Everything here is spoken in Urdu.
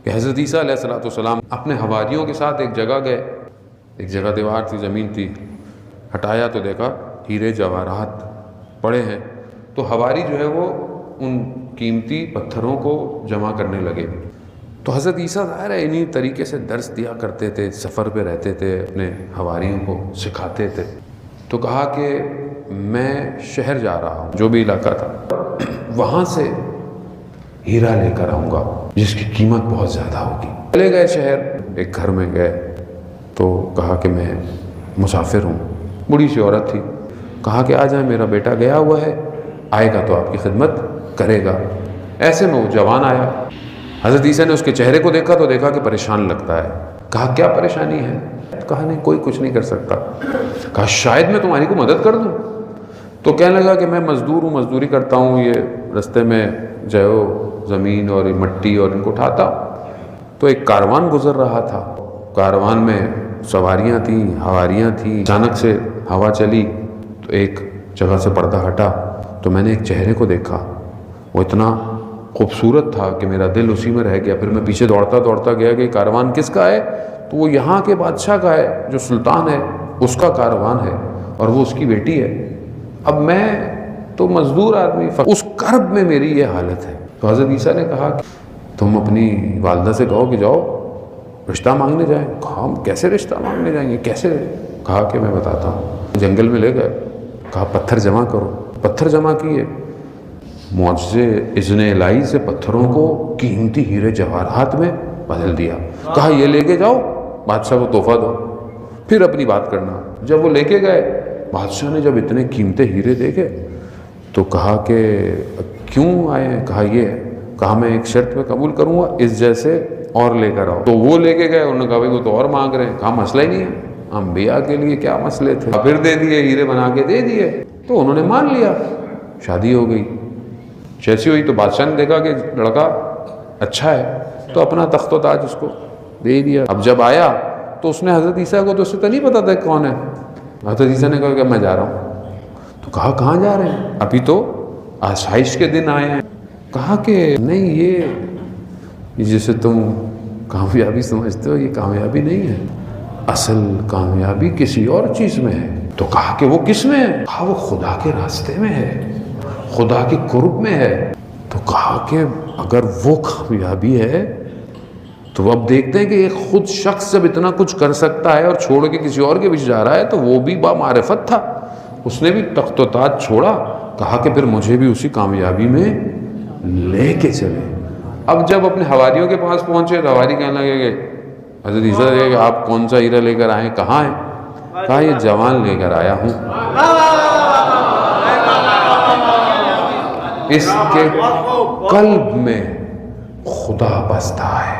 کہ حضرت عیسیٰ علیہ السلام اپنے حواریوں کے ساتھ ایک جگہ گئے، ایک جگہ دیوار تھی، زمین تھی، ہٹایا تو دیکھا ہیرے جواہرات پڑے ہیں، تو حواری جو ہے وہ ان قیمتی پتھروں کو جمع کرنے لگے۔ تو حضرت عیسیٰ ظاہر ہے انہی طریقے سے درس دیا کرتے تھے، سفر پہ رہتے تھے، اپنے حواریوں کو سکھاتے تھے۔ تو کہا کہ میں شہر جا رہا ہوں، جو بھی علاقہ تھا، وہاں سے ہیرا لے کر آؤں گا جس کی قیمت بہت زیادہ ہوگی۔ چلے گئے شہر، ایک گھر میں گئے تو کہا کہ میں مسافر ہوں، بوڑھی سی عورت تھی، کہا کہ آ جائیں، میرا بیٹا گیا ہوا ہے، آئے گا تو آپ کی خدمت کرے گا۔ ایسے میں وہ جوان آیا، حضرت عیسیٰ نے اس کے چہرے کو دیکھا تو دیکھا کہ پریشان لگتا ہے۔ کہا کیا پریشانی ہے؟ کہا نہیں، کوئی کچھ نہیں کر سکتا۔ کہا شاید میں تمہاری کو مدد کر دوں۔ تو کہنے لگا کہ میں مزدور ہوں، مزدوری کرتا ہوں، یہ رستے میں جو ہے زمین اور مٹی اور ان کو اٹھاتا ہوں۔ تو ایک کاروان گزر رہا تھا، کاروان میں سواریاں تھیں، حواریاں تھیں، اچانک سے ہوا چلی تو ایک جگہ سے پردہ ہٹا تو میں نے ایک چہرے کو دیکھا، وہ اتنا خوبصورت تھا کہ میرا دل اسی میں رہ گیا۔ پھر میں پیچھے دوڑتا دوڑتا گیا کہ کاروان کس کا ہے؟ تو وہ یہاں کے بادشاہ کا ہے، جو سلطان ہے اس کا کاروان ہے اور وہ اس کی بیٹی ہے۔ اب میں تو مزدور آدمی، اس کرب میں میری یہ حالت ہے۔ تو حضرت عیسیٰ نے کہا کہ تم اپنی والدہ سے کہو کہ جاؤ رشتہ مانگنے جائیں۔ کہا ہم کیسے رشتہ مانگنے جائیں گے، کیسے؟ کہا کہ میں بتاتا ہوں۔ جنگل میں لے گئے، کہا پتھر جمع کرو، پتھر جمع کیے، معجزے اذن الہی سے پتھروں کو قیمتی ہیرے جواہرات میں بدل دیا۔ کہا یہ لے کے جاؤ، بادشاہ کو تحفہ دو، پھر اپنی بات کرنا۔ جب وہ لے کے گئے، بادشاہ نے جب اتنے قیمتی ہیرے دیکھے تو کہا کہ کیوں آئے ہیں؟ کہا یہ ہے۔ کہا میں ایک شرط پہ قبول کروں گا، اس جیسے اور لے کر آؤ۔ تو وہ لے کے گئے، انہوں نے کہا بھائی وہ تو اور مانگ رہے ہیں۔ کہا مسئلہ ہی نہیں ہے، انبیاء کے لیے کیا مسئلے تھے؟ پھر دے دیے، ہیرے بنا کے دے دیے، تو انہوں نے مان لیا، شادی ہو گئی۔ جیسی ہوئی تو بادشاہ نے دیکھا کہ لڑکا اچھا ہے تو اپنا تخت و تاج اس کو دے دیا۔ اب جب آیا تو اس نے حضرت عیسیٰ کو تو اسے تو نہیں پتا تھا کون ہے۔ حضرت عیسیٰ نے کہا کہ میں جا رہا ہوں۔ تو کہا کہاں جا رہے ہیں؟ ابھی تو آسائش کے دن آئے ہیں۔ کہا کہ نہیں، یہ جسے تم کامیابی سمجھتے ہو یہ کامیابی نہیں ہے، اصل کامیابی کسی اور چیز میں ہے۔ تو کہا کہ وہ کس میں ہے؟ کہا وہ خدا کے راستے میں ہے، خدا کے قرب میں ہے۔ تو کہا کہ اگر وہ کامیابی ہے تو اب دیکھتے ہیں کہ ایک خود شخص جب اتنا کچھ کر سکتا ہے اور چھوڑ کے کسی اور کے پیچھے جا رہا ہے تو وہ بھی بامعرفت تھا، اس نے بھی تخت و تاج چھوڑا۔ کہا کہ پھر مجھے بھی اسی کامیابی میں لے کے چلے۔ اب جب اپنے حواریوں کے پاس پہنچے تو حواری کہنے لگے کہ حضرت عیسیٰ کہ آپ کون سا ہیرا لے کر آئے، کہاں ہے؟ کہا یہ جوان لے کر آیا ہوں، اس کے قلب میں خدا بستا ہے۔